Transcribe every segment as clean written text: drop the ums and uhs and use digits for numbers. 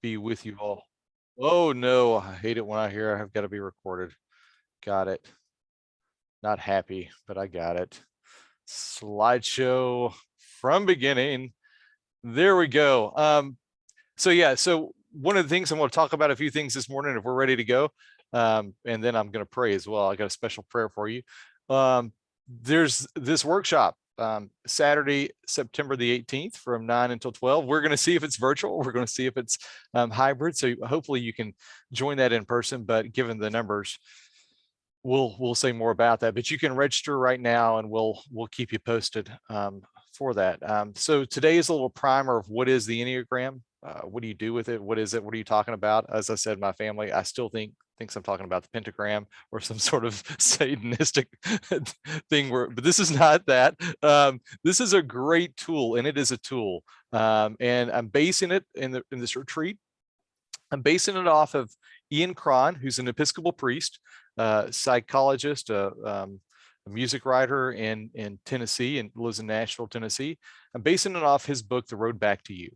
be with you all. Oh no, I hate it when I hear I've got to be recorded. Got it. Not happy, but I got it. Slideshow from beginning. There we go. So one of the things I'm going to talk about a few things this morning if we're ready to go. And then I'm going to pray as well. I got a special prayer for you. There's this workshop Saturday, September the 18th from 9 until 12. We're going to see if it's virtual. We're going to see if it's hybrid. So hopefully you can join that in person, but given the numbers, we'll say more about that, but you can register right now and we'll keep you posted for that. So today is a little primer of what is the Enneagram. What do you do with it? What is it? What are you talking about? As I said, my family, I still thinks I'm talking about the pentagram or some sort of Satanistic thing but this is not that. This is a great tool, and it is a tool. And I'm basing it in this retreat. I'm basing it off of Ian Cron, who's an Episcopal priest, psychologist, a music writer in Tennessee, and lives in Nashville, Tennessee. I'm basing it off his book, The Road Back to You.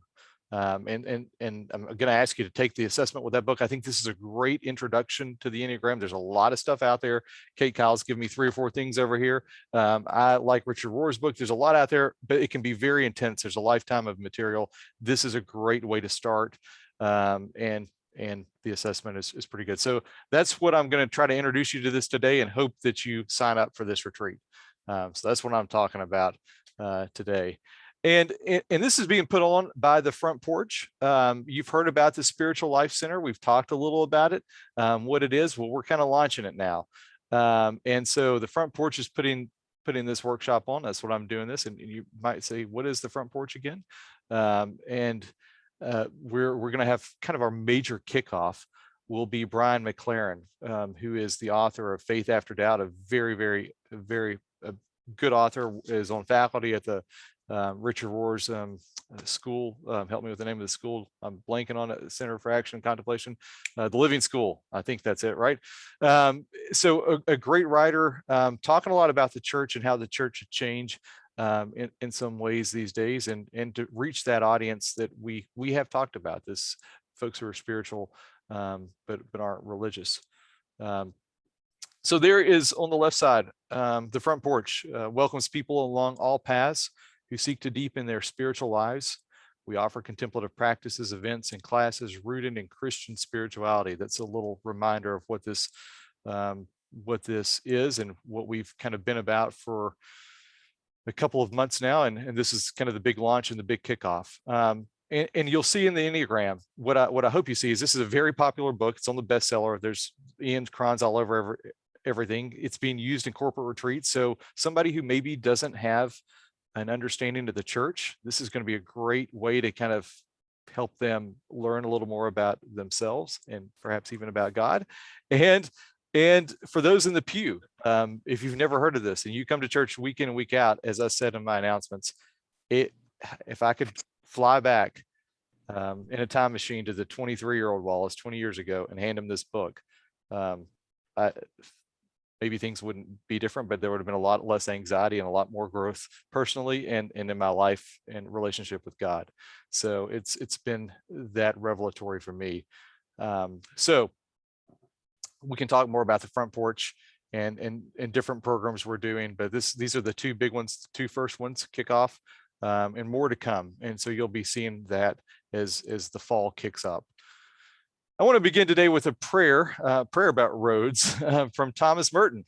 And I'm going to ask you to take the assessment with that book. I think this is a great introduction to the Enneagram. There's a lot of stuff out there. Kate Kyle's given me 3 or 4 things over here. I like Richard Rohr's book. There's a lot out there, but it can be very intense. There's a lifetime of material. This is a great way to start. And the assessment is pretty good. So that's what I'm going to try to introduce you to this today, and hope that you sign up for this retreat. So that's what I'm talking about today. And this is being put on by the Front Porch. You've heard about the Spiritual Life Center. We've talked a little about it, what it is. Well, we're kind of launching it now. And so the Front Porch is putting this workshop on. That's what I'm doing this. And you might say, what is the Front Porch again? We're going to have kind of our major kickoff will be Brian McLaren, who is the author of Faith After Doubt, a very good author, is on faculty at the Richard Rohr's school. Help me with the name of the school. I'm blanking on it. Center for Action and Contemplation, the Living School. I think that's it, right? So a great writer, talking a lot about the church and how the church should change in some ways these days, and to reach that audience that we have talked about, this folks who are spiritual but aren't religious. So there is on the left side, the Front Porch welcomes people along all paths who seek to deepen their spiritual lives. We offer contemplative practices, events, and classes rooted in Christian spirituality. That's a little reminder of what this is and what we've kind of been about for a couple of months now, and this is kind of the big launch and the big kickoff. And you'll see in the Enneagram, what I hope you see is this is a very popular book. It's on the bestseller. There's Ian Cron's all over everything. It's being used in corporate retreats. So somebody who maybe doesn't have an understanding of the church, this is going to be a great way to kind of help them learn a little more about themselves and perhaps even about God. And for those in the pew, if you've never heard of this and you come to church week in and week out, as I said in my announcements, if I could fly back in a time machine to the 23-year-old Wallace 20 years ago and hand him this book, maybe things wouldn't be different, but there would have been a lot less anxiety and a lot more growth personally and in my life and relationship with God. So it's been that revelatory for me. So we can talk more about the Front Porch and different programs we're doing, but these are the 2 big ones, 2 first ones kick off, and more to come. And so you'll be seeing that as the fall kicks up. I want to begin today with a prayer about roads from Thomas Merton.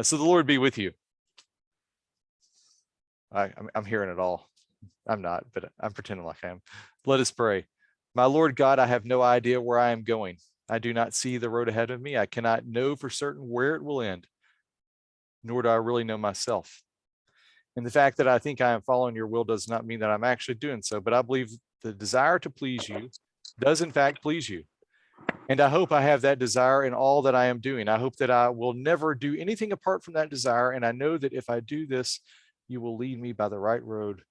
So the Lord be with you. I'm hearing it all. I'm not, but I'm pretending like I am. Let us pray. My Lord God, I have no idea where I am going. I do not see the road ahead of me. I cannot know for certain where it will end, nor do I really know myself. And the fact that I think I am following your will does not mean that I'm actually doing so, but I believe the desire to please you does in fact please you. And I hope I have that desire in all that I am doing. I hope that I will never do anything apart from that desire. And I know that if I do this, you will lead me by the right road,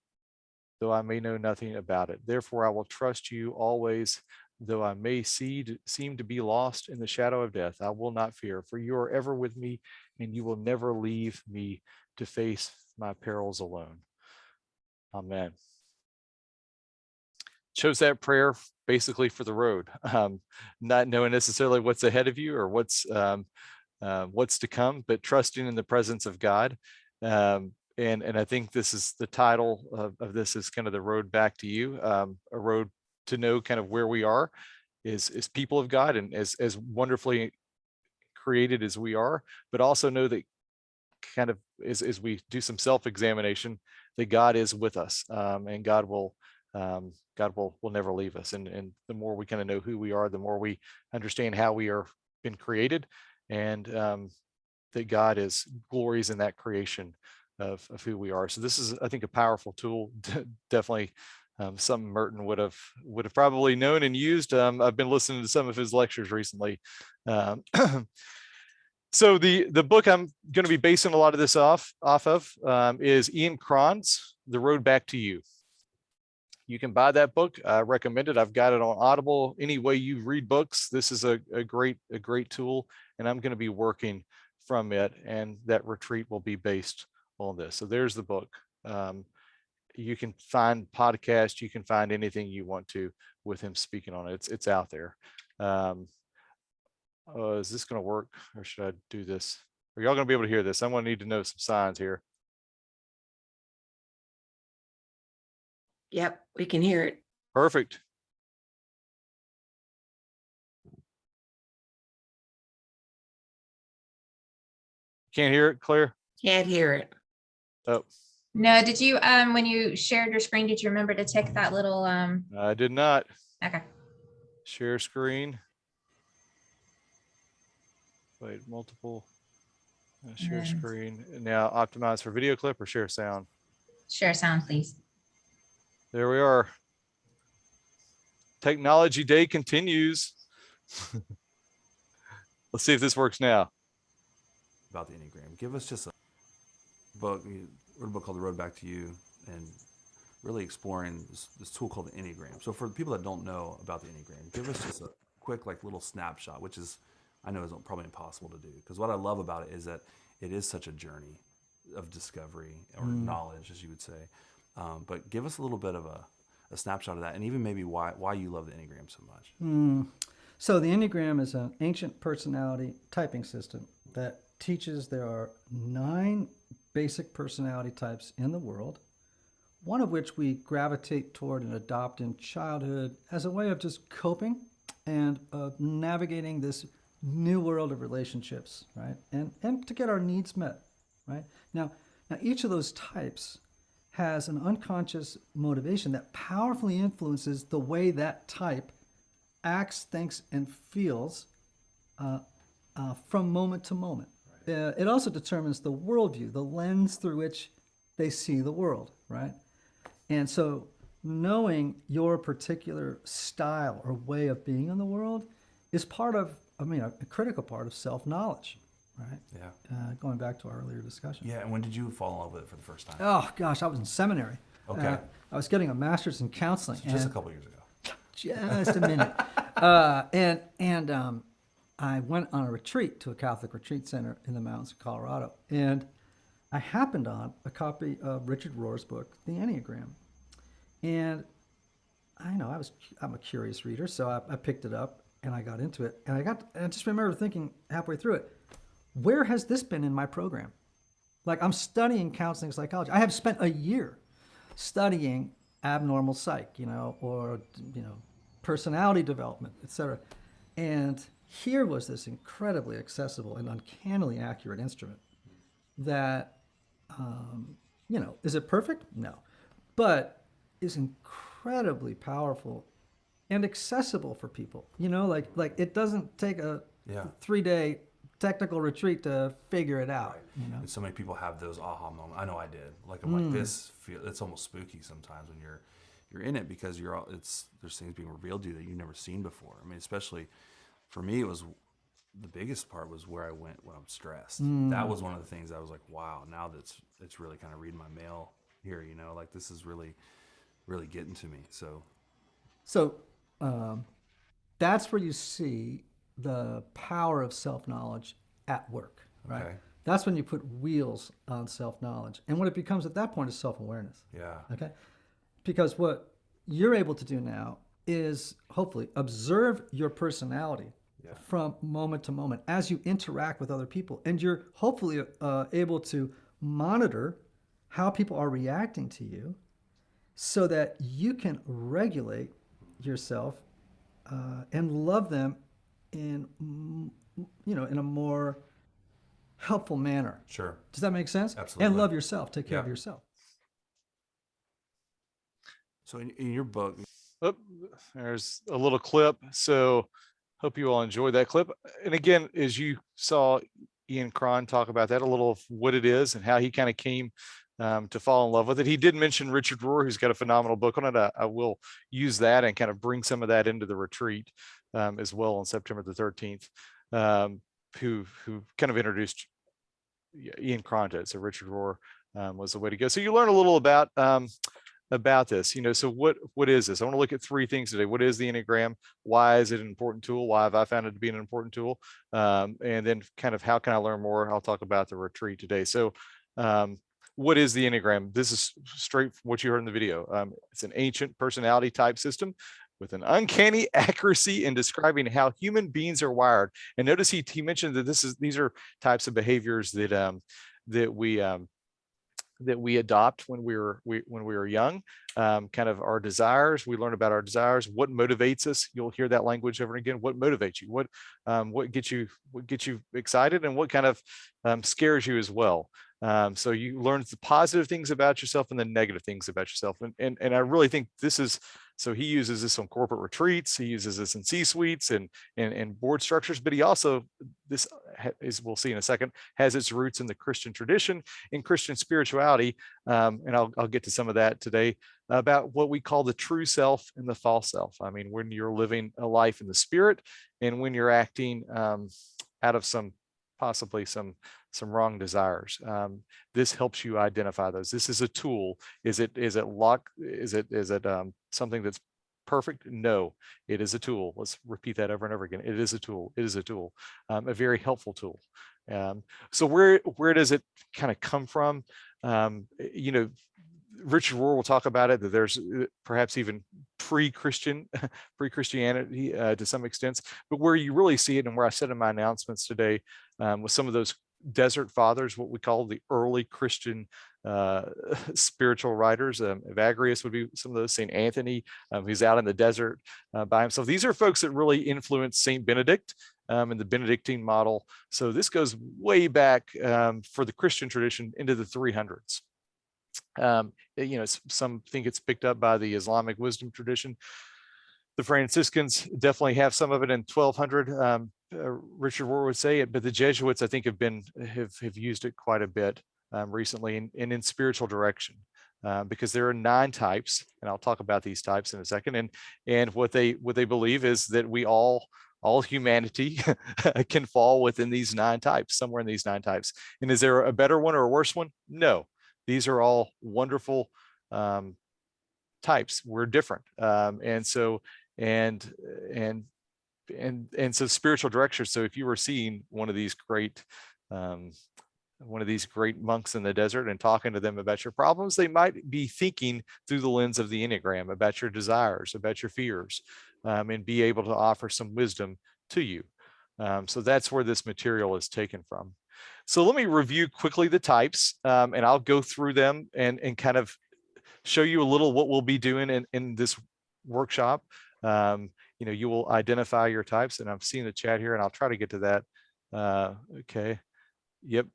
though I may know nothing about it. Therefore, I will trust you always, though I may seem to be lost in the shadow of death. I will not fear, for you are ever with me, and you will never leave me to face my perils alone. Amen. chose that prayer basically for the road, not knowing necessarily what's ahead of you or what's to come, but trusting in the presence of God. And I think this is the title of this is kind of the road back to you, a road to know kind of where we are is people of God, and as wonderfully created as we are, but also know that kind of as we do some self-examination, that God is with us, and God will never leave us. And the more we kind of know who we are, the more we understand how we are been created, and that God is glories in that creation of who we are. So this is, I think, a powerful tool. Definitely something Merton would have probably known and used. I've been listening to some of his lectures recently. So the book I'm going to be basing a lot of this off of is Ian Cron's The Road Back to You. You can buy that book. I recommend it. I've got it on Audible. Any way you read books, this is a great tool, and I'm going to be working from it, and that retreat will be based on this. So there's the book. You can find podcasts, you can find anything you want to with him speaking on it. It's out there. Is this going to work, or should I do this? Are y'all going to be able to hear this? I'm going to need to know some signs here. Yep, we can hear it. Perfect. Can't hear it, Claire? Can't hear it. Oh. No, did you, when you shared your screen, did you remember to tick that little, I did not. Okay. Share screen. Wait, multiple. Share screen. Now optimize for video clip or share sound? Share sound, please. There we are. Technology day continues. Let's see if this works now. About the Enneagram. Give us just a book, wrote a book called The Road Back to You, and really exploring this tool called the Enneagram. So for the people that don't know about the Enneagram, give us just a quick little snapshot, which is, I know is probably impossible to do, because what I love about it is that it is such a journey of discovery or knowledge, as you would say. But give us a little bit of a snapshot of that, and even maybe why you love the Enneagram so much. So the Enneagram is an ancient personality typing system that teaches there are 9 basic personality types in the world, one of which we gravitate toward and adopt in childhood as a way of just coping and navigating this new world of relationships, right? And to get our needs met, right? Now each of those types has an unconscious motivation that powerfully influences the way that type acts, thinks, and feels from moment to moment. It also determines the worldview, the lens through which they see the world, right? And so knowing your particular style or way of being in the world is part of, a critical part of self-knowledge, right? Yeah. Going back to our earlier discussion. Yeah, and when did you fall in love with it for the first time? Oh, gosh, I was in seminary. Okay. I was getting a master's in counseling. So just a couple years ago. Just a minute. I went on a retreat to a Catholic retreat center in the mountains of Colorado, and I happened on a copy of Richard Rohr's book, The Enneagram. And I'm a curious reader, so I picked it up and I got into it. And I just remember thinking halfway through it, where has this been in my program? Like, I'm studying counseling psychology. I have spent a year studying abnormal psych, or personality development, etc. And here was this incredibly accessible and uncannily accurate instrument that, is it perfect? No. But is incredibly powerful and accessible for people. Like it doesn't take a 3-day technical retreat to figure it out. Right. And so many people have those aha moments. I know I did. Like, I'm like, it's almost spooky sometimes when you're in it, because there's things being revealed to you that you've never seen before. I mean, especially for me, it was the biggest part was where I went when I'm stressed. That was one of the things I was like, wow, now it's really kind of reading my mail here, like this is really, really getting to me. So that's where you see the power of self-knowledge at work, right? Okay. That's when you put wheels on self-knowledge. And what it becomes at that point is self-awareness. Yeah. Okay? Because what you're able to do now is hopefully observe your personality from moment to moment as you interact with other people. And you're hopefully able to monitor how people are reacting to you so that you can regulate yourself and love them in, in a more helpful manner. Sure. Does that make sense? Absolutely. And love yourself. Take care of Yeah. yourself. So in your book, Oh, there's a little clip. So hope you all enjoyed that clip. And again, as you saw Ian Cron talk about that, a little of what it is and how he kind of came to fall in love with it. He did mention Richard Rohr, who's got a phenomenal book on it. I will use that and kind of bring some of that into the retreat as well on September the 13th, who kind of introduced Ian Cron to it. So Richard Rohr was the way to go. So you learn a little about this, so what is this? I want to look at three things today. What is the Enneagram? Why is it an important tool? Why have I found it to be an important tool? And then kind of how can I learn more? I'll talk about the retreat today. So what is the Enneagram? This is straight from what you heard in the video. It's an ancient personality type system with an uncanny accuracy in describing how human beings are wired. And notice he mentioned that these are types of behaviors that we adopt when we were young, kind of our desires. We learn about our desires, what motivates us. You'll hear that language over and again. What motivates you? What gets you excited, and what kind of scares you as well. So you learn the positive things about yourself and the negative things about yourself. And I really think this is, so he uses this on corporate retreats. He uses this in C-suites and board structures, but he also, this is, we'll see in a second, has its roots in the Christian tradition, in Christian spirituality. And I'll get to some of that today about what we call the true self and the false self. I mean, when you're living a life in the spirit and when you're acting out of possibly some wrong desires. This helps you identify those. This is a tool. Is it luck? Is it something that's perfect? No, it is a tool. Let's repeat that over and over again. It is a tool. It is a tool, a very helpful tool. So where does it kind of come from? Richard Rohr will talk about it, that there's perhaps even pre-Christianity to some extent, but where you really see it, and where I said in my announcements today, with some of those desert fathers, what we call the early Christian spiritual writers. Evagrius would be some of those. St. Anthony, who's out in the desert by himself. These are folks that really influenced St. Benedict and the Benedictine model. So this goes way back for the Christian tradition into the 300s. Some think it's picked up by the Islamic wisdom tradition. The Franciscans definitely have some of it in 1200. Richard Rohr would say it, but the Jesuits, I think, have used it quite a bit recently and in spiritual direction, because there are 9 types, and I'll talk about these types in a second. And what they believe is that we all humanity can fall within these 9 types, somewhere in these 9 types. And is there a better one or a worse one? No. These are all wonderful types. We're different, and so spiritual direction. So if you were seeing one of these great monks in the desert and talking to them about your problems, they might be thinking through the lens of the Enneagram about your desires, about your fears, and be able to offer some wisdom to you. So that's where this material is taken from. So let me review quickly the types, and I'll go through them and kind of show you a little what we'll be doing in this workshop. You will identify your types, and I'm seeing the chat here, and I'll try to get to that. Okay. Yep.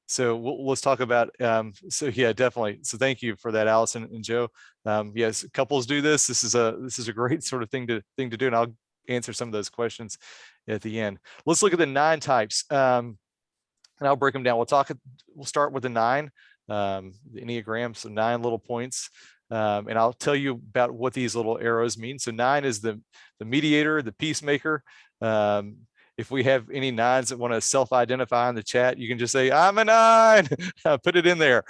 So let's talk about, so yeah, definitely. So thank you for that, Allison and Joe. Yes, couples do this. This is a great sort of thing to do, and I'll answer some of those questions at the end. Let's look at the 9 types, and I'll break them down. We'll start with the 9, the Enneagram, so 9 little points. And I'll tell you about what these little arrows mean. So 9 is the mediator, the peacemaker. If we have any 9s that want to self-identify in the chat, you can just say, I'm a 9, put it in there.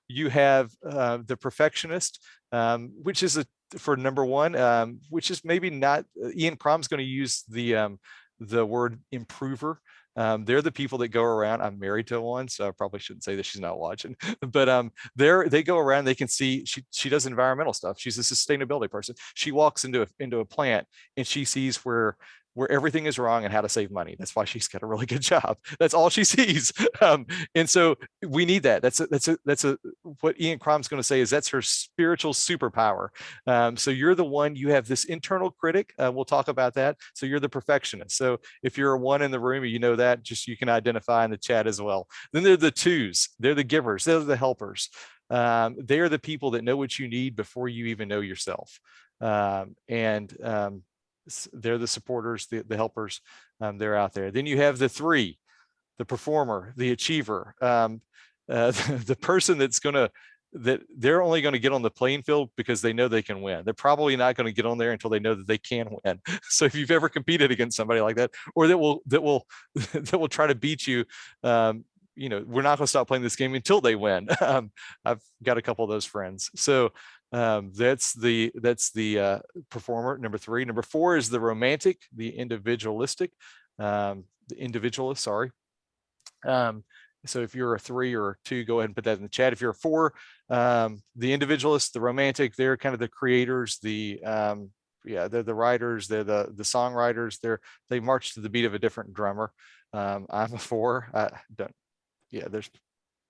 You have the perfectionist, which is for number 1, which is maybe not, Ian Crom's going to use the word improver They're the people that go around. I'm married to one, so I probably shouldn't say that she's not watching, but they go around, they can see, she does environmental stuff. She's a sustainability person. She walks into a plant and she sees where everything is wrong and how to save money. That's why she's got a really good job. That's all she sees. And so we need that. That's what Ian Crom's going to say is that's her spiritual superpower. So you're the one, you have this internal critic. We'll talk about that. So you're the perfectionist. So if you're a one in the room, you know that, just you can identify in the chat as well. Then they're the twos. They're the givers. They're the helpers. They're the people that know what you need before you even know yourself. They're the supporters, the helpers. They're out there. Then you have the three, the performer, the achiever, the person that they're only going to get on the playing field because they know they can win. They're probably not going to get on there until they know that they can win. So if you've ever competed against somebody like that, or that will try to beat you, we're not going to stop playing this game until they win. I've got a couple of those friends. So that's the performer, number three. Number four is the romantic, the individualistic, the individualist, sorry. So if you're a three or a two, go ahead and put that in the chat. If you're a four, the individualist, the romantic, they're kind of the creators, they're the writers, they're the songwriters, they march to the beat of a different drummer. I'm a four. There's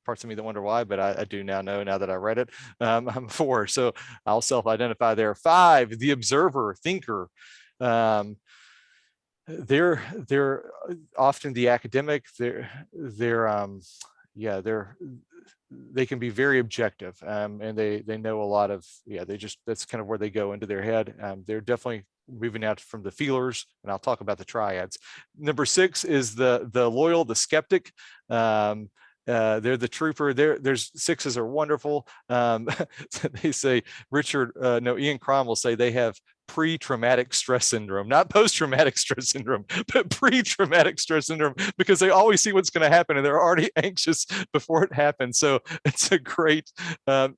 parts of me that wonder why, but I do now know, now that I read it. I'm a four, so I'll self-identify there. Five, the observer, thinker. They're often the academic. They can be very objective, and they know a lot of, that's kind of where they go into their head. They're definitely moving out from the feelers, and I'll talk about the triads. Number six is the loyal, the skeptic. They're the trooper. There's sixes are wonderful. They say Ian Crom will say they have pre-traumatic stress syndrome, not post-traumatic stress syndrome, but pre-traumatic stress syndrome, because they always see what's going to happen and they're already anxious before it happens. So it's a great, and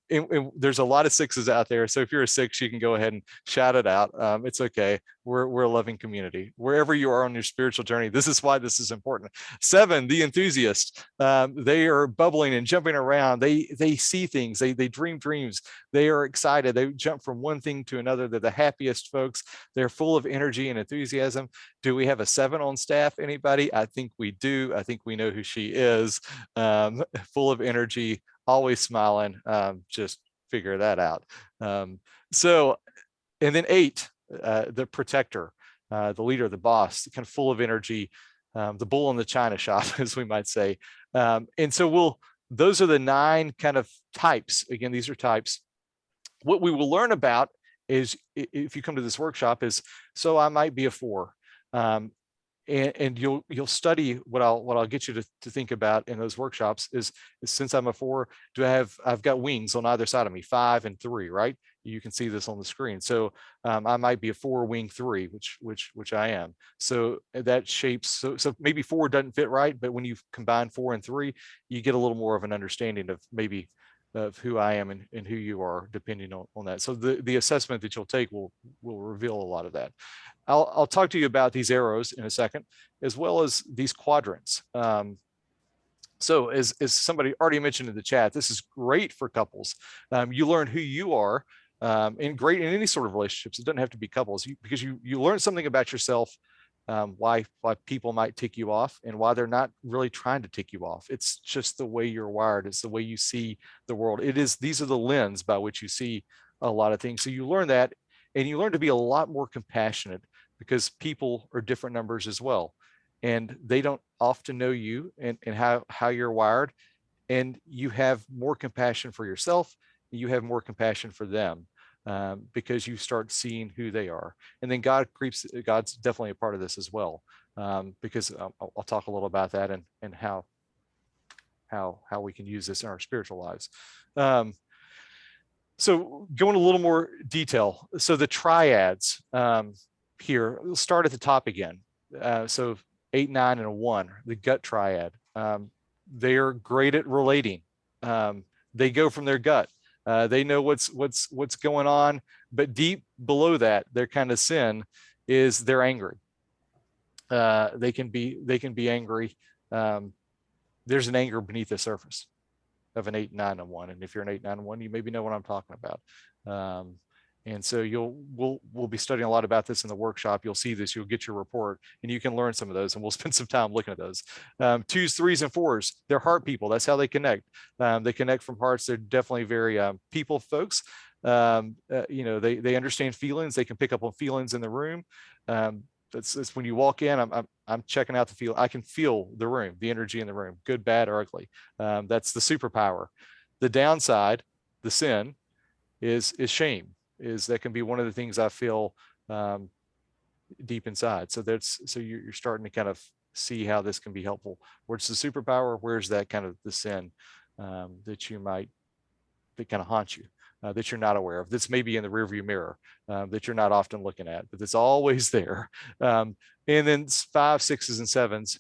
there's a lot of sixes out there. So if you're a six, you can go ahead and shout it out. It's okay. We're a loving community. Wherever you are on your spiritual journey, this is why this is important. Seven, the enthusiast. They are bubbling and jumping around. They see things. They dream dreams. They are excited. They jump from one thing to another. They're the happiest folks. They're full of energy and enthusiasm. Do we have a seven on staff? Anybody? I think we do. I think we know who she is. Full of energy, always smiling. Just figure that out. And then eight, the protector, the leader, the boss, kind of full of energy, the bull in the china shop, as we might say. And so those are the 9 kind of types. Again, these are types. What we will learn about is, if you come to this workshop, is, so I might be a 4. And you'll study what I'll get you to think about in those workshops is since I'm a 4, I've got wings on either side of me, 5 and 3, right? You can see this on the screen. So I might be a 4 wing 3, which I am. So that shapes, so maybe 4 doesn't fit right, but when you combine 4 and 3, you get a little more of an understanding of maybe of who I am and who you are, depending on that. So the assessment that you'll take will reveal a lot of that. I'll talk to you about these arrows in a second, as well as these quadrants. So as somebody already mentioned in the chat, this is great for couples. You learn who you are, and great in any sort of relationships. It doesn't have to be couples, because you learn something about yourself, why people might tick you off and why they're not really trying to tick you off. It's just the way you're wired. It's the way you see the world. These are the lens by which you see a lot of things. So you learn that, and you learn to be a lot more compassionate, because people are different numbers as well. And they don't often know you and how you're wired. And you have more compassion for yourself. You have more compassion for them, because you start seeing who they are. And then God's definitely a part of this as well, because I'll talk a little about that and how we can use this in our spiritual lives. So go into a little more detail. So the triads here, we'll start at the top again. So 8, 9, and a 1, the gut triad. They are great at relating. They go from their gut. They know what's going on, but deep below that, their kind of sin is they're angry. They can be angry. There's an anger beneath the surface of an 8, 9, and 1. And if you're an 8, 9, and 1, you maybe know what I'm talking about. And so we'll be studying a lot about this in the workshop. You'll see this, you'll get your report, and you can learn some of those, and we'll spend some time looking at those. 2s, 3s, and 4s, they're heart people. That's how they connect. They connect from hearts. They're definitely very people folks. They understand feelings. They can pick up on feelings in the room. That's when you walk in, I'm checking out the feel. I can feel the room, the energy in the room, good, bad, or ugly. That's the superpower. The downside, the sin, is shame. That can be one of the things I feel deep inside. So you're starting to kind of see how this can be helpful. Where's the superpower? Where's that kind of the sin that kind of haunts you? That you're not aware of, that's maybe in the rearview mirror, that you're not often looking at, but it's always there. And then 5, 6s, and 7s,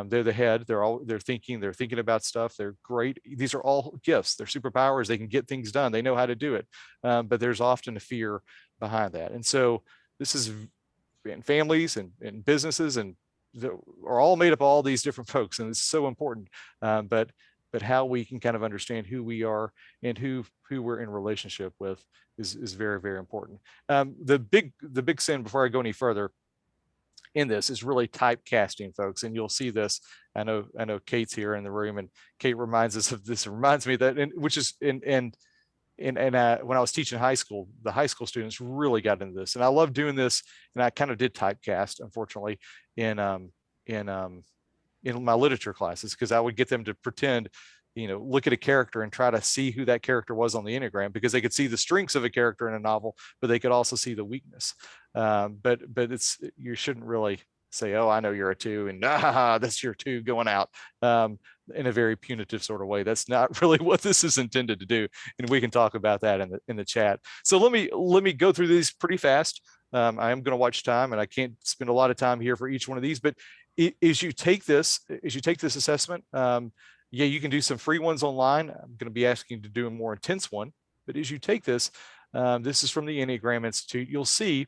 they're the head. They're thinking about stuff. They're great. These are all gifts. They're superpowers. They can get things done. They know how to do it. But there's often a fear behind that. And so this is in families and businesses, and are all made up of all these different folks. And it's so important. But how we can kind of understand who we are and who we're in relationship with is very, very important. The big sin, before I go any further in this, is really typecasting, folks. And you'll see this. I know Kate's here in the room, and Kate reminds us of this. It reminds me that, when I was teaching high school, the high school students really got into this, and I love doing this. And I kind of did typecast, unfortunately, in my literature classes, because I would get them to pretend, look at a character and try to see who that character was on the Enneagram, because they could see the strengths of a character in a novel, but they could also see the weakness. But you shouldn't really say, oh, I know you're a 2, and that's your 2 going out, in a very punitive sort of way. That's not really what this is intended to do. And we can talk about that in the chat. So let me go through these pretty fast. I am going to watch time, and I can't spend a lot of time here for each one of these, but as you take this assessment, you can do some free ones online. I'm going to be asking you to do a more intense one, but as you take this, this is from the Enneagram Institute. You'll see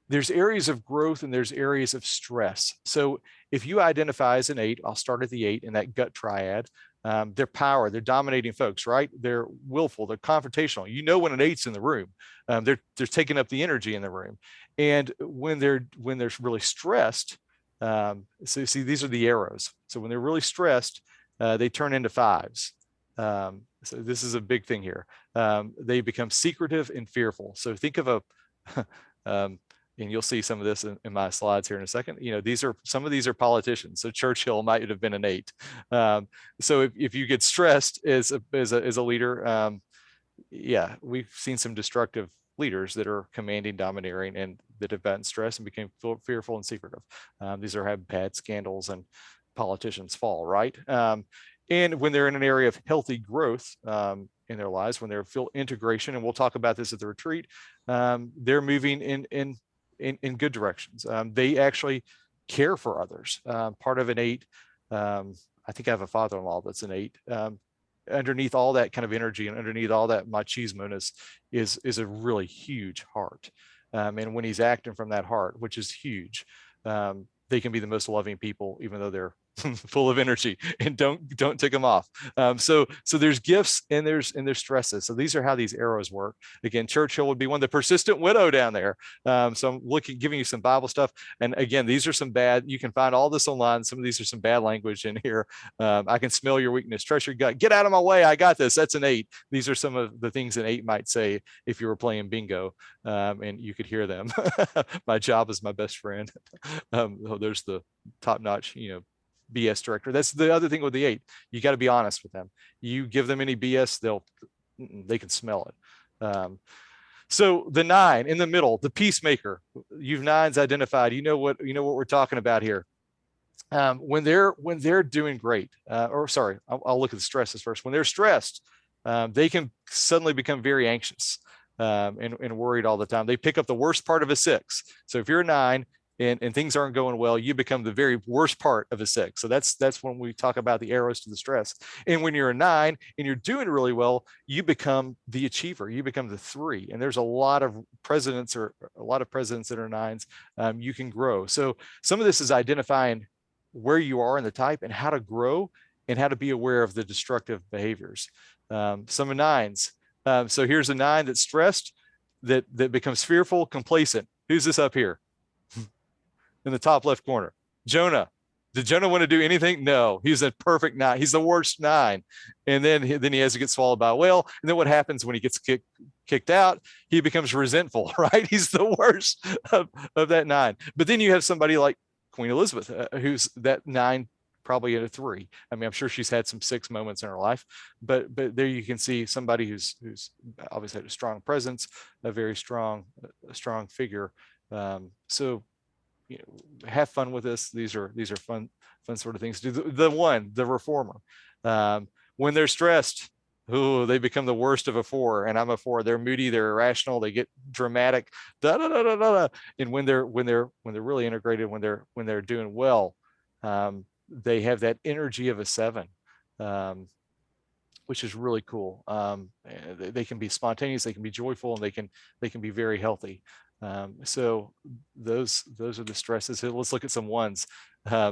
there's areas of growth and there's areas of stress. So if you identify as an 8, I'll start at the 8 in that gut triad. They're power, they're dominating folks, right? They're willful, they're confrontational. When an 8's in the room, they're taking up the energy in the room. And when they're really stressed, so you see, these are the arrows. So when they're really stressed, they turn into 5s. So this is a big thing here. They become secretive and fearful. So think of and you'll see some of this in my slides here in a second. Some of these are politicians. So Churchill might have been an 8. So if you get stressed as a leader, we've seen some destructive leaders that are commanding, domineering, and that have gotten stressed and became fearful and secretive. These have bad scandals, and politicians fall, right? And when they're in an area of healthy growth in their lives, when they feel integration, and we'll talk about this at the retreat, they're moving in good directions. They actually care for others. Part of an 8, I think I have a father-in-law that's an 8. Underneath all that kind of energy and underneath all that machismo is a really huge heart. And when he's acting from that heart, which is huge, they can be the most loving people, even though they're full of energy, and don't tick them off. So there's gifts and there's stresses. So these are how these arrows work. Again, Churchill would be one, the persistent widow down there. So I'm giving you some Bible stuff. And again, these are some bad, you can find all this online. Some of these are some bad language in here. I can smell your weakness, trust your gut, get out of my way, I got this. That's an 8. These are some of the things an 8 might say if you were playing bingo, and you could hear them. My job is my best friend. There's the top-notch, BS director. That's the other thing with the 8. You got to be honest with them. You give them any BS, they can smell it. So the 9 in the middle, the peacemaker. You've 9s identified. You know what we're talking about here. When they're doing great, I'll look at the stresses first. When they're stressed, they can suddenly become very anxious and worried all the time. They pick up the worst part of a 6. So if you're a 9, and things aren't going well, you become the very worst part of a 6. So that's when we talk about the arrows to the stress. And when you're a 9 and you're doing really well, you become the achiever, you become the 3. And there's a lot of presidents that are 9s. You can grow. So some of this is identifying where you are in the type and how to grow and how to be aware of the destructive behaviors. Some of 9s. So here's a 9 that's stressed, that becomes fearful, complacent. Who's this up here? In the top left corner? Jonah. Did Jonah want to do anything? No, he's a perfect 9. He's the worst 9. And then he has to get swallowed by a whale. And then what happens when he gets kicked out? He becomes resentful, right? He's the worst of that 9. But then you have somebody like Queen Elizabeth, who's that 9, probably at a 3. I mean, I'm sure she's had some 6 moments in her life, but there you can see somebody who's obviously had a strong presence, a very strong figure. So, you know, have fun with this. These are fun sort of things to do. The reformer, when they're stressed, they become the worst of a 4. And I'm a 4. They're moody, they're irrational, they get dramatic, and when they're really integrated, when they're doing well, they have that energy of a 7, which is really cool. They can be spontaneous, they can be joyful, and they can be very healthy. So those are the stresses. Let's look at some 1s.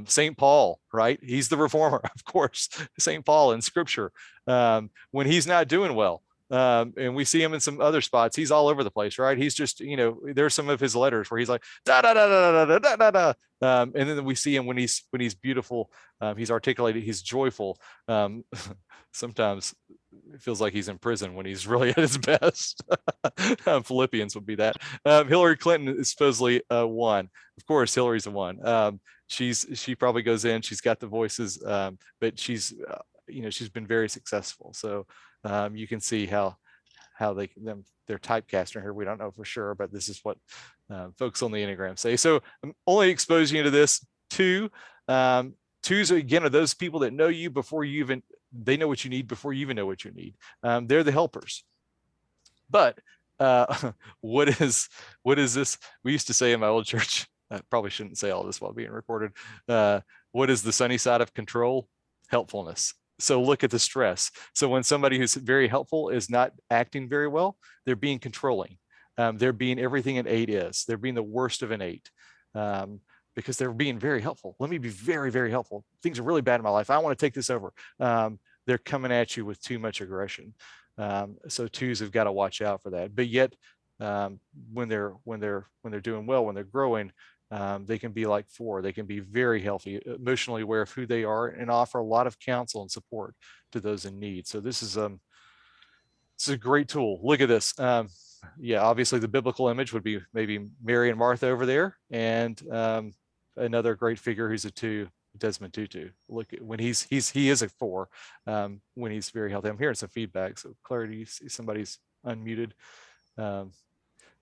St. Paul, right? He's the reformer, of course. St. Paul in scripture, when he's not doing well, and we see him in some other spots, he's all over the place, right? He's just, there's some of his letters where he's like da da da da da da da da, and then we see him when he's beautiful, he's articulated, he's joyful. Sometimes it feels like he's in prison when he's really at his best. Philippians would be that. Hillary Clinton is supposedly a 1. Of course, Hillary's a 1. She probably goes in, she's got the voices, but she's been very successful. So you can see how they're typecasting her. We don't know for sure, but this is what folks on the Enneagram say. So I'm only exposing you to this. 2. 2s, again, are those people that know you before they know what you need before you even know what you need. They're the helpers. But what is this? We used to say in my old church, I probably shouldn't say all this while being recorded. What is the sunny side of control? Helpfulness. So look at the stress. So when somebody who's very helpful is not acting very well, they're being controlling. They're being everything an 8 is. They're being the worst of an 8. Because they're being very helpful. Let me be very, very helpful. Things are really bad in my life. I want to take this over. They're coming at you with too much aggression. So 2s have got to watch out for that. But yet, when they're doing well, when they're growing, they can be like 4. They can be very healthy, emotionally aware of who they are, and offer a lot of counsel and support to those in need. So this is a great tool. Look at this. Yeah, obviously the biblical image would be maybe Mary and Martha over there, and another great figure who's a 2, Desmond Tutu. Look at when he is a 4, when he's very healthy. I'm hearing some feedback, so clarity, somebody's unmuted.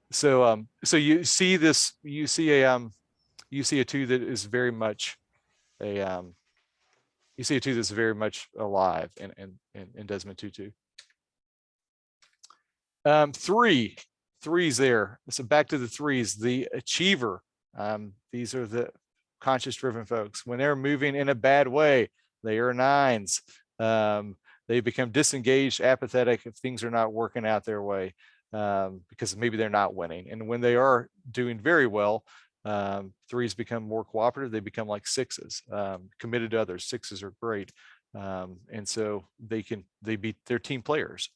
So you see this, you see a 2 that is very much alive in Desmond Tutu. 3's there. So back to the 3's, the achiever. These are the conscious driven folks. When they're moving in a bad way, they are 9s. They become disengaged, apathetic if things are not working out their way, because maybe they're not winning. And when they are doing very well, 3's become more cooperative. They become like 6's, committed to others. 6's are great. And so they're team players,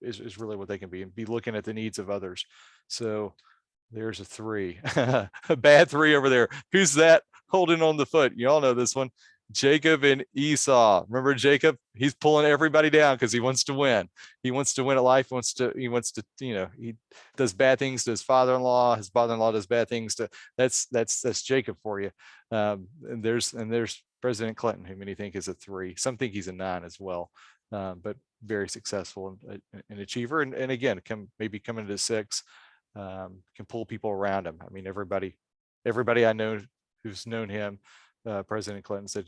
is really what they can be, and be looking at the needs of others. So there's a 3, a bad 3 over there. Who's that holding on the foot? You all know this one. Jacob and Esau. Remember Jacob? He's pulling everybody down because he wants to win. He wants to win at life. He wants to, he does bad things to his father-in-law. His father-in-law does bad things to, that's Jacob for you. And there's President Clinton, who many think is a 3. Some think he's a 9 as well, but very successful and an achiever. And again, maybe come into 6, can pull people around him. I mean, everybody I know who's known him, President Clinton said,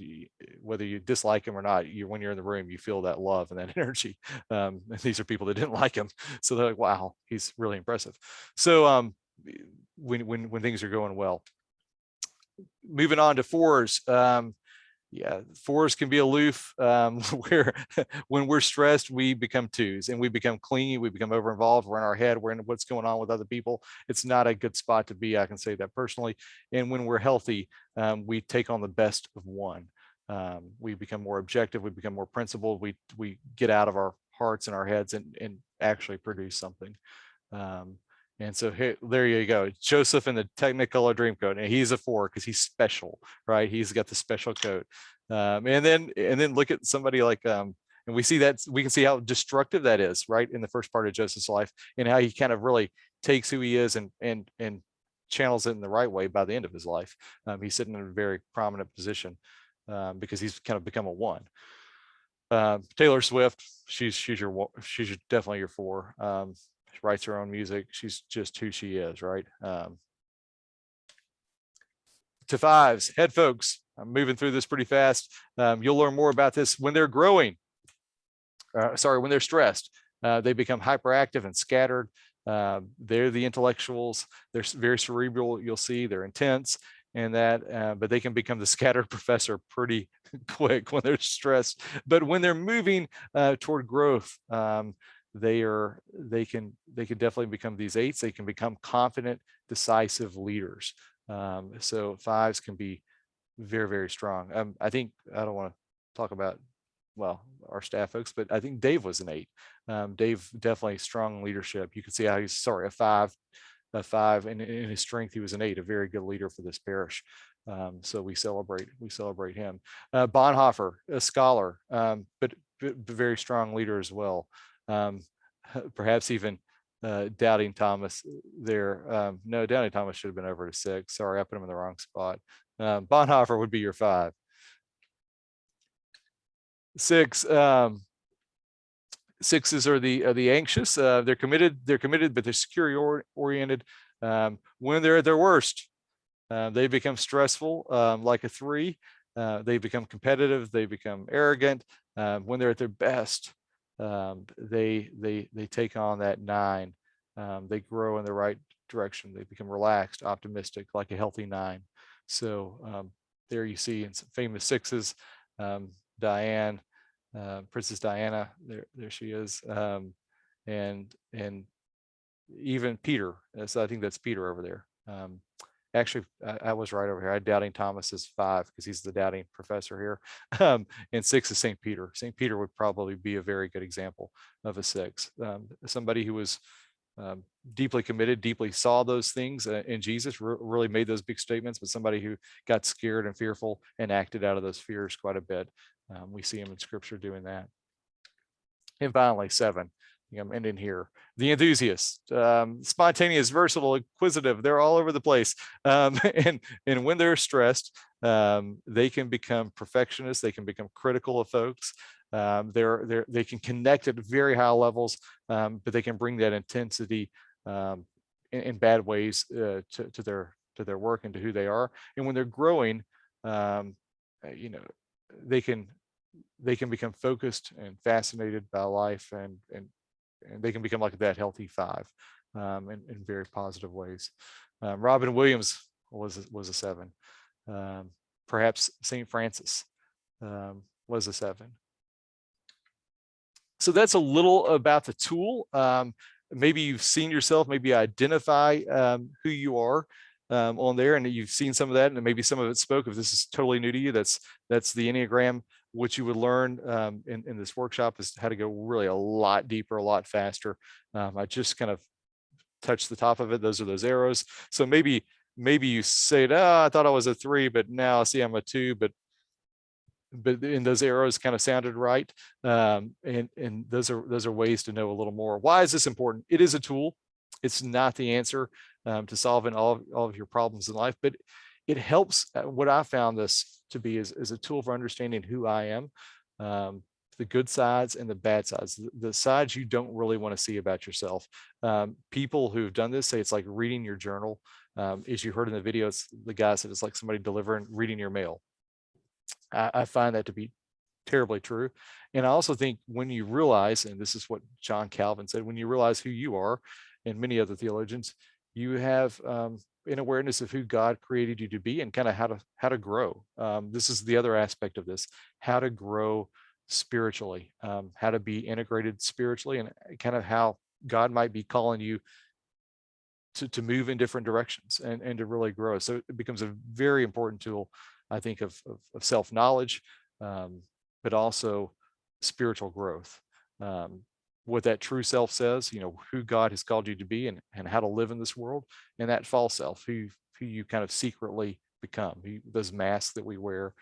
whether you dislike him or not, when you're in the room, you feel that love and that energy. And these are people that didn't like him, so they're like, "Wow, he's really impressive." So when things are going well, moving on to fours. Yeah, fours can be aloof, where when we're stressed, we become twos and we become clingy, we become over involved, we're in our head, we're in what's going on with other people. It's not a good spot to be. I can say that personally. And when we're healthy, we take on the best of one. We become more objective, we become more principled, we get out of our hearts and our heads and actually produce something. And so here, there you go, Joseph in the Technicolor Dreamcoat, and he's a 4 because he's special, right? He's got the special coat. And then look at somebody like, and we see that, we can see how destructive that is, right, in the first part of Joseph's life, and how he kind of really takes who he is and channels it in the right way by the end of his life. He's sitting in a very prominent position because he's kind of become a 1. Taylor Swift, she's definitely your 4. She writes her own music. She's just who she is, right? To 5s, head folks. I'm moving through this pretty fast. You'll learn more about this when they're growing. When they're stressed. They become hyperactive and scattered. They're the intellectuals. They're very cerebral. You'll see they're intense and that, but they can become the scattered professor pretty quick when they're stressed. But when they're moving toward growth, they can definitely become these 8s. They can become confident, decisive leaders. So 5s can be very, very strong. I think I don't want to talk about, well, our staff folks, but I think Dave was an 8. Dave definitely strong leadership. You can see how he's a 5, and in his strength he was an 8, a very good leader for this parish. So we celebrate him. Bonhoeffer, a scholar, but very strong leader as well. Perhaps even Doubting Thomas there. No, Doubting Thomas should have been over to 6. Sorry, I put him in the wrong spot. Bonhoeffer would be your 5. 6. 6s are the anxious. They're committed, but they're security oriented. When they're at their worst, they become stressful, like a 3. They become competitive. They become arrogant. When they're at their best, they take on that 9. They grow in the right direction. They become relaxed, optimistic, like a healthy 9. So there you see in some famous 6s, Diane, Princess Diana, there she is, and even Peter. So I think that's Peter over there. Actually, I was right over here. I Doubting Thomas is 5 because he's the doubting professor here. And 6 is St. Peter. St. Peter would probably be a very good example of a 6. Somebody who was deeply committed, deeply saw those things in Jesus, really made those big statements, but somebody who got scared and fearful and acted out of those fears quite a bit. We see him in scripture doing that. And finally, 7. I'm ending here. The enthusiast, spontaneous, versatile, inquisitive. They're all over the place. And when they're stressed, they can become perfectionists. They can become critical of folks. They can connect at very high levels, but they can bring that intensity in bad ways to their work and to who they are. And when they're growing, they can become focused and fascinated by life, and they can become like that healthy 5 in very positive ways. Robin Williams was a 7. Perhaps St. Francis was a 7. So that's a little about the tool. Maybe you've seen yourself, maybe identify who you are on there, and you've seen some of that, and maybe some of it spoke. If this is totally new to you, that's the Enneagram. What you would learn in this workshop is how to go really a lot deeper, a lot faster. I just kind of touched the top of it. Those are those arrows. So maybe you say, I thought I was a 3, but now I see I'm a 2, but in those arrows kind of sounded right. And those are ways to know a little more. Why is this important? It is a tool. It's not the answer to solving all of your problems in life, but it helps. What I found this to be is a tool for understanding who I am, the good sides and the bad sides, the sides you don't really want to see about yourself. People who've done this say it's like reading your journal. As you heard in the video, the guy said it's like somebody reading your mail. I find that to be terribly true. And I also think when you realize, and this is what John Calvin said, when you realize who you are, and many other theologians, you have an awareness of who God created you to be and kind of how to grow. This is the other aspect of this, how to grow spiritually, how to be integrated spiritually, and kind of how God might be calling you to move in different directions and to really grow. So it becomes a very important tool, I think, of self-knowledge, but also spiritual growth. What that true self says, who God has called you to be and how to live in this world, and that false self, who you kind of secretly become, those masks that we wear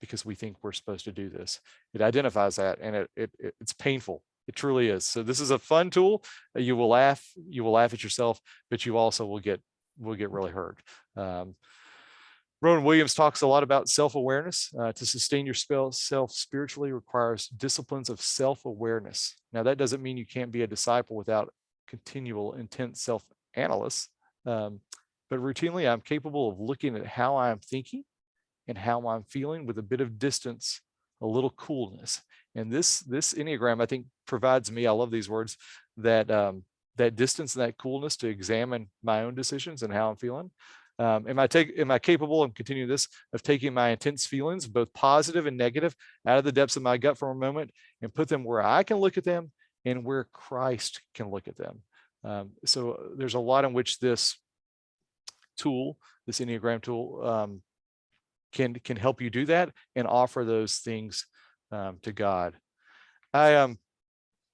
because we think we're supposed to do this. It identifies that, and it's painful. It truly is. So this is a fun tool. You will laugh at yourself, but you also will get really hurt. Rowan Williams talks a lot about self-awareness. To sustain yourself spiritually requires disciplines of self-awareness. Now, that doesn't mean you can't be a disciple without continual intense self-analysis, but routinely I'm capable of looking at how I'm thinking and how I'm feeling with a bit of distance, a little coolness. And this Enneagram, I think, provides me, I love these words, that distance and that coolness to examine my own decisions and how I'm feeling. Am I capable of continuing this, of taking my intense feelings, both positive and negative, out of the depths of my gut for a moment and put them where I can look at them and where Christ can look at them? So there's a lot in which this tool, this Enneagram tool, can help you do that and offer those things to God. I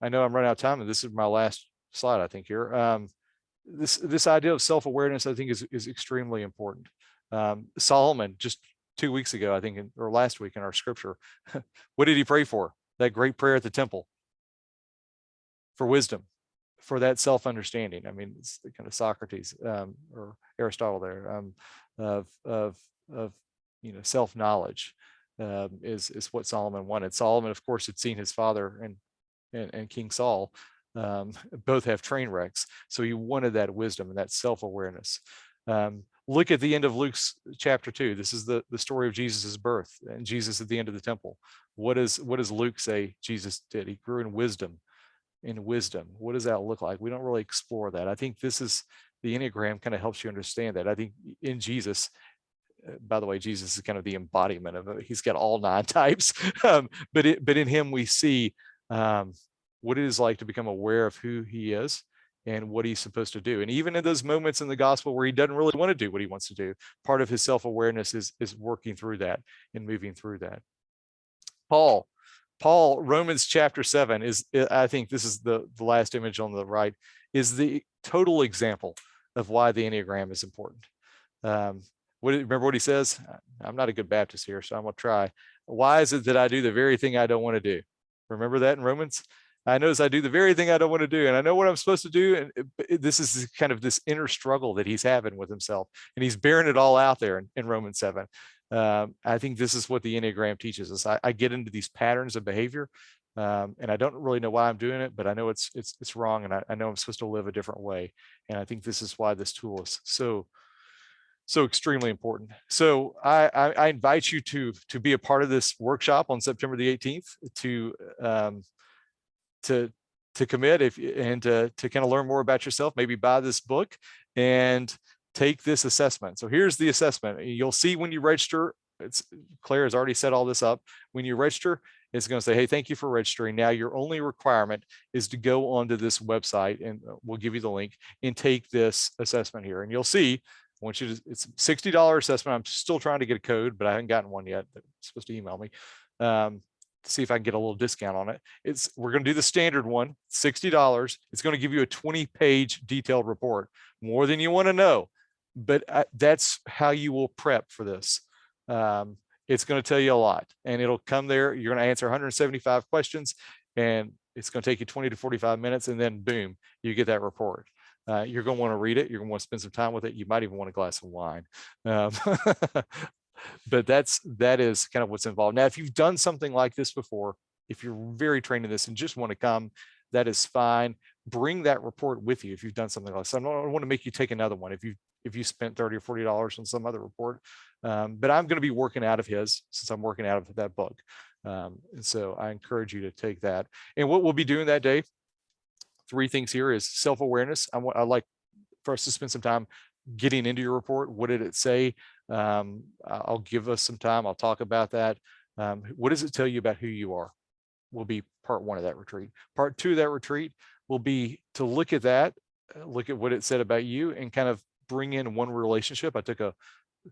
know I'm running out of time, and this is my last slide, I think, here. This idea of self-awareness, I think, is extremely important. Solomon, just 2 weeks ago, I think, or last week in our scripture, what did he pray for? That great prayer at the temple for wisdom, for that self-understanding. I mean, it's the kind of Socrates or Aristotle there of self-knowledge is what Solomon wanted. Solomon, of course, had seen his father and King Saul both have train wrecks. So he wanted that wisdom and that self-awareness. Look at the end of Luke's chapter 2. This is the story of Jesus's birth and Jesus at the end of the temple. What does Luke say Jesus did? He grew in wisdom. What does that look like? We don't really explore that. I think this is the Enneagram kind of helps you understand that. I think in Jesus, by the way, Jesus is kind of the embodiment of it. He's got all 9 types, but in him we see what it is like to become aware of who he is and what he's supposed to do. And even in those moments in the gospel where he doesn't really want to do what he wants to do, part of his self-awareness is working through that and moving through that. Paul, Romans chapter 7 is, I think this is the last image on the right, is the total example of why the Enneagram is important. Remember what he says? I'm not a good Baptist here, so I'm going to try. Why is it that I do the very thing I don't want to do? Remember that in Romans? I notice I do the very thing I don't want to do, and I know what I'm supposed to do. And this is kind of this inner struggle that he's having with himself, and he's bearing it all out there in Romans 7. I think this is what the Enneagram teaches us. I get into these patterns of behavior, and I don't really know why I'm doing it, but I know it's wrong, and I know I'm supposed to live a different way. And I think this is why this tool is so extremely important. So I invite you to be a part of this workshop on September the 18th to commit and to kind of learn more about yourself, maybe buy this book and take this assessment. So here's the assessment. You'll see when you register, Claire has already set all this up. When you register, it's going to say, hey, thank you for registering. Now your only requirement is to go onto this website, and we'll give you the link, and take this assessment here. And you'll see, it's a $60 assessment. I'm still trying to get a code, but I haven't gotten one yet. They're supposed to email me to see if I can get a little discount on it. We're going to do the standard one, $60. It's going to give you a 20-page detailed report, more than you want to know. But that's how you will prep for this. It's going to tell you a lot, and it'll come there. You're going to answer 175 questions, and it's going to take you 20 to 45 minutes, and then boom, you get that report. You're going to want to read it. You're going to want to spend some time with it. You might even want a glass of wine. But that is kind of what's involved. Now, if you've done something like this before, if you're very trained in this and just want to come, that is fine. Bring that report with you if you've done something like this. I don't want to make you take another one if you spent $30 or $40 on some other report. But I'm going to be working out of his, since I'm working out of that book. And so I encourage you to take that. And what we'll be doing that day, 3 things here is self-awareness. I like for us to spend some time getting into your report. What did it say? I'll give us some time. I'll talk about that. What does it tell you about who you are? Will be part 1 of that retreat. Part 2 of that retreat will be to look at that, look at what it said about you, and kind of bring in one relationship. I took a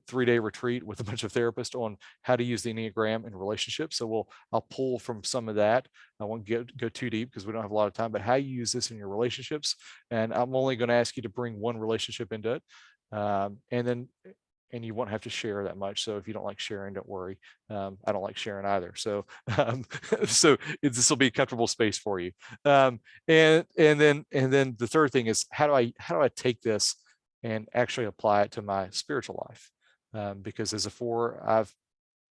3-day retreat with a bunch of therapists on how to use the Enneagram in relationships. So I'll pull from some of that. I won't go too deep because we don't have a lot of time, but how you use this in your relationships. And I'm only going to ask you to bring one relationship into it. And you won't have to share that much. So if you don't like sharing, don't worry. I don't like sharing either. So, this will be a comfortable space for you. And then the third thing is, how do I take this and actually apply it to my spiritual life? Because as a 4,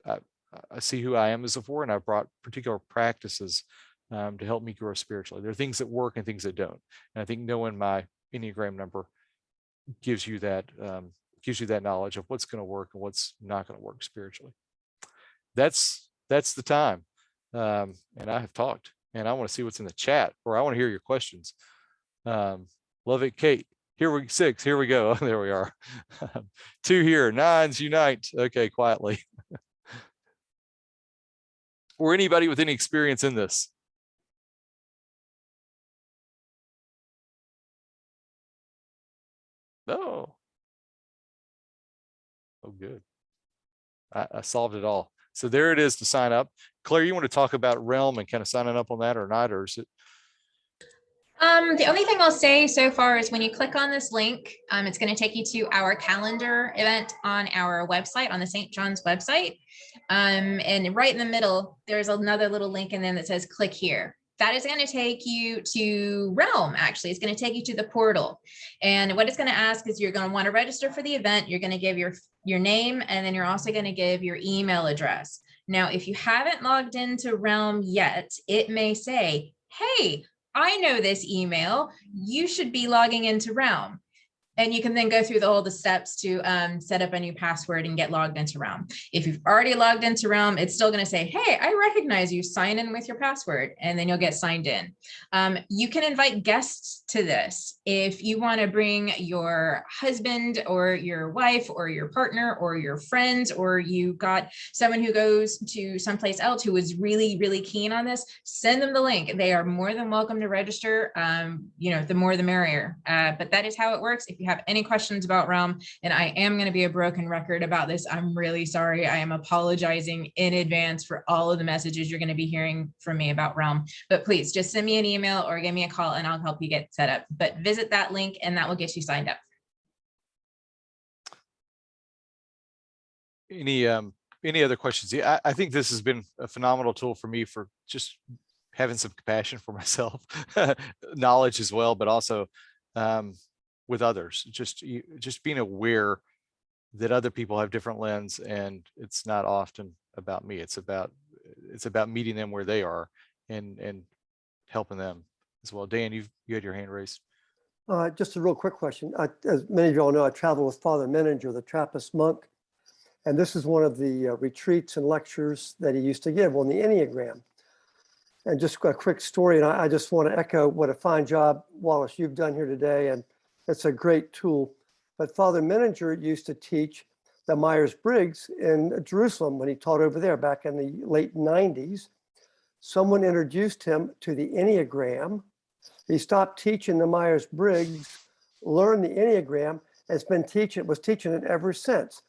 I see who I am as a 4, and I've brought particular practices to help me grow spiritually. There are things that work and things that don't. And I think knowing my Enneagram number gives you that knowledge of what's going to work and what's not going to work spiritually. That's the time. And I have talked, and I want to see what's in the chat, or I want to hear your questions. Love it, Kate. 6. Here we go. Oh, there we are. 2 here. 9s unite. Okay, quietly. Or anybody with any experience in this? No. Oh, good. I solved it all. So there it is to sign up. Claire, you want to talk about Realm and kind of signing up on that or not, or is it? The only thing I'll say so far is when you click on this link, it's going to take you to our calendar event on our website, on the St. John's website. And right in the middle, there's another little link and then that says click here. That is going to take you to Realm. Actually, it's going to take you to the portal. And what it's going to ask is you're going to want to register for the event. You're going to give your name, and then you're also going to give your email address. Now, if you haven't logged into Realm yet, it may say, hey, I know this email. You should be logging into Realm. And you can then go through the steps to set up a new password and get logged into Realm. If you've already logged into Realm, it's still going to say, hey, I recognize you, sign in with your password, and then you'll get signed in. You can invite guests to this. If you want to bring your husband or your wife or your partner or your friends, or you got someone who goes to someplace else who is really, really keen on this, send them the link. They are more than welcome to register. The more the merrier. But that is how it works. If you have any questions about Realm, and I am going to be a broken record about this, I'm really sorry. I am apologizing in advance for all of the messages you're going to be hearing from me about Realm. But please just send me an email or give me a call and I'll help you get set up. But visit that link and that will get you signed up. Any other questions? Yeah, I think this has been a phenomenal tool for me for just having some compassion for myself, knowledge as well, but also with others, just being aware that other people have different lens, and it's not often about me. It's about meeting them where they are and helping them as well. Dan, you had your hand raised. Just a real quick question. As many of you all know, I travel with Father Meninger, the Trappist monk, and this is one of the retreats and lectures that he used to give on the Enneagram. And just a quick story, and I just want to echo what a fine job, Wallace, you've done here today, and it's a great tool. But Father Meninger used to teach the Myers-Briggs in Jerusalem when he taught over there back in the late 90s. Someone introduced him to the Enneagram. He stopped teaching the Myers-Briggs, learned the Enneagram, and was teaching it ever since.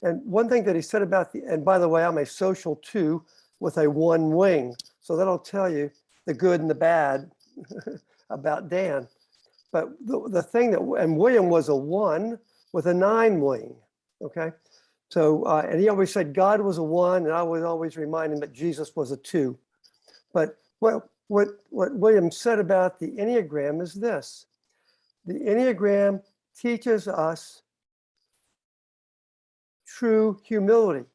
And one thing that he said about and by the way, I'm a social 2 with a 1 wing. So that'll tell you the good and the bad about Dan. But the thing and William was a 1 with a 9 wing, okay? So, and he always said God was a 1, and I would always remind him that Jesus was a 2. But what William said about the Enneagram is this: the Enneagram teaches us true humility.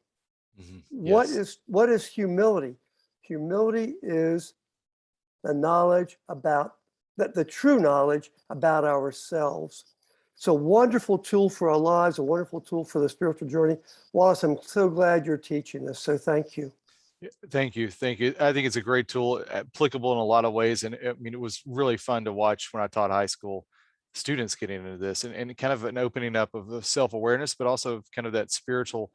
Mm-hmm. Yes. What is humility? Humility is the knowledge about the true knowledge about ourselves. It's a wonderful tool for our lives, a wonderful tool for the spiritual journey. Wallace, I'm so glad you're teaching this. So thank you. Thank you. I think it's a great tool, applicable in a lot of ways. And I mean, it was really fun to watch when I taught high school, students getting into this, and kind of an opening up of the self-awareness, but also kind of that spiritual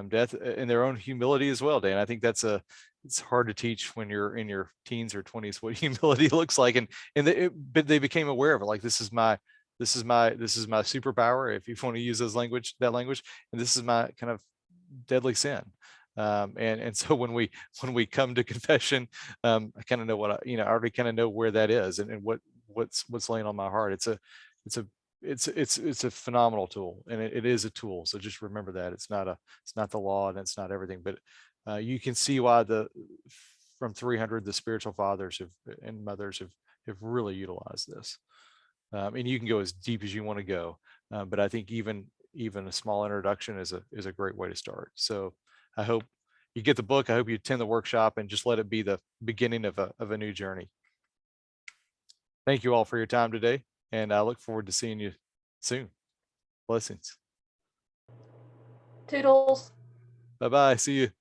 depth in their own humility as well, Dan. I think it's hard to teach when you're in your teens or 20s what humility looks like, but they became aware of it. Like, this is my superpower, if you want to use that language, and this is my kind of deadly sin. And so when we come to confession, I kind of know I already kind of know where that is, and what's laying on my heart. It's a phenomenal tool, and it is a tool. So just remember that it's not the law, and it's not everything, but you can see why from 300 the spiritual fathers and mothers have really utilized this. And you can go as deep as you want to go, but I think even a small introduction is a great way to start. So I hope you get the book. I hope you attend the workshop and just let it be the beginning of a new journey. Thank you all for your time today, and I look forward to seeing you soon. Blessings. Toodles. Bye-bye. See you.